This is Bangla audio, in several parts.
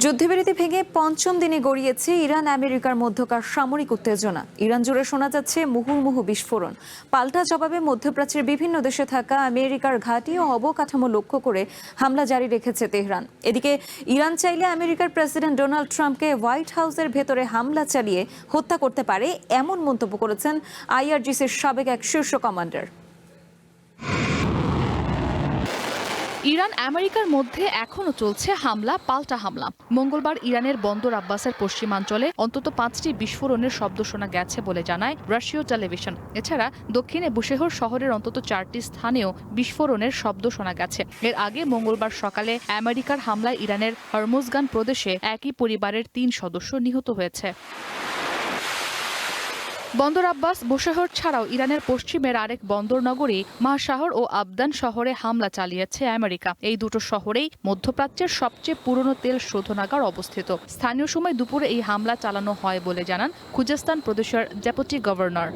যুদ্ধবিরতি ভেঙে পঞ্চম দিনে গড়িয়েছে ইরান আমেরিকার মধ্যকার সামরিক উত্তেজনা। ইরান জুড়ে শোনা যাচ্ছে মুহুর্মুহু বিস্ফোরণ। পাল্টা জবাবে মধ্যপ্রাচ্যের বিভিন্ন দেশে থাকা আমেরিকার ঘাঁটি ও অবকাঠামো লক্ষ্য করে হামলা জারি রেখেছে তেহরান। এদিকে ইরান চাইলে আমেরিকার প্রেসিডেন্ট ডোনাল্ড ট্রাম্পকে হোয়াইট হাউসের ভেতরে হামলা চালিয়ে হত্যা করতে পারে, এমন মন্তব্য করেছেন আইআরজিসির সাবেক এক শীর্ষ কমান্ডার। ইরান আমেরিকার মধ্যে এখনো চলছে হামলা পাল্টা হামলা। মঙ্গলবার ইরানের বন্দর আব্বাসের পশ্চিমাঞ্চলে অন্তত 5টি বিস্ফোরণের শব্দ শোনা গেছে বলে জানায় রাশীয় টেলিভিশন। এছাড়া দক্ষিণে বুশেহর শহরের অন্তত 4টি স্থানেও বিস্ফোরণের শব্দ শোনা গেছে। এর আগে মঙ্গলবার সকালে আমেরিকার হামলায় ইরানের হরমুজগান প্রদেশে একই পরিবারের 3 সদস্য নিহত হয়েছে। বন্দর আব্বাস বুশেহর ছাড়াও ইরানের পশ্চিমের আরেক বন্দর নগরী মাহশাহর ও আবদান শহরে হামলা চালিয়েছে আমেরিকা। এই দুটো শহরেই মধ্যপ্রাচ্যের সবচেয়ে পুরনো তেল শোধনাগার অবস্থিত। স্থানীয় সময় দুপুরে এই হামলা চালানো হয় বলে জানান খুজেস্তান প্রদেশের ডেপুটি গভর্নর।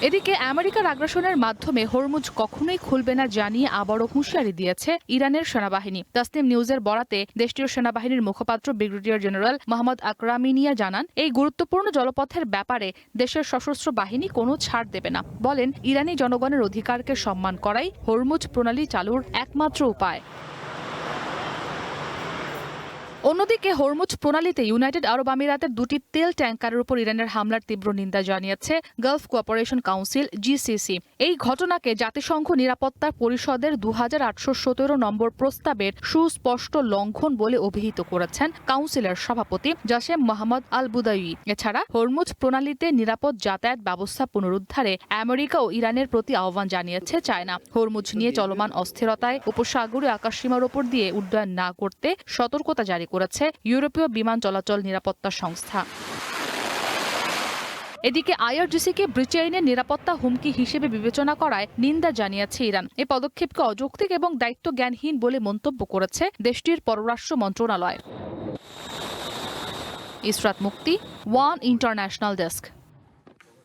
এদিকে আমেরিকার আগ্রাসনের মাধ্যমে হরমুজ কখনোই খুলবে না জানিয়ে আবারও হুঁশিয়ারি দিয়েছে ইরানের সেনাবাহিনী। তাসনিম নিউজের বরাতে দেশটির সেনাবাহিনীর মুখপাত্র ব্রিগেডিয়ার জেনারেল মোহাম্মদ আকরামিনিয়া জানান, এই গুরুত্বপূর্ণ জলপথের ব্যাপারে দেশের সশস্ত্র বাহিনী কোনো ছাড় দেবে না। বলেন, ইরানি জনগণের অধিকারকে সম্মান করাই হরমুজ প্রণালী চালুর একমাত্র উপায়। অন্যদিকে হরমুজ প্রণালীতে ইউনাইটেড আরব আমিরাতের 2টি তেল ট্যাঙ্কারের উপর ইরানের হামলার তীব্র নিন্দা জানিয়েছে গালফ কোঅপারেশন কাউন্সিল জিসিসি। এই ঘটনাকে জাতিসংঘ নিরাপত্তা পরিষদের 2817 নম্বর প্রস্তাবের সুস্পষ্ট লঙ্ঘন বলে অভিহিত করেছেন কাউন্সিলের সভাপতি জাসেম মোহাম্মদ আল বুদায়ি। এছাড়া হরমুজ প্রণালীতে নিরাপদ যাতায়াত ব্যবস্থা পুনরুদ্ধারে আমেরিকা ও ইরানের প্রতি আহ্বান জানিয়েছে চায়না। হরমুজ নিয়ে চলমান অস্থিরতায় উপসাগরীয় আকাশসীমার উপর দিয়ে উড্ডয়ন না করতে সতর্কতা জারি করেছে ইউরোপীয় বিমান চলাচল নিরাপত্তা সংস্থা। এদিকে আইআরজিসিকে ব্রিটেনের নিরাপত্তা হুমকি হিসেবে বিবেচনা করায় নিন্দা জানিয়েছে ইরান। এই পদক্ষেপকে অযৌক্তিক এবং দায়িত্বজ্ঞানহীন বলে মন্তব্য করেছে দেশটির পররাষ্ট্র মন্ত্রণালয়। ইসরাত মুক্তি, ওয়ান ইন্টারন্যাশনাল ডেস্ক।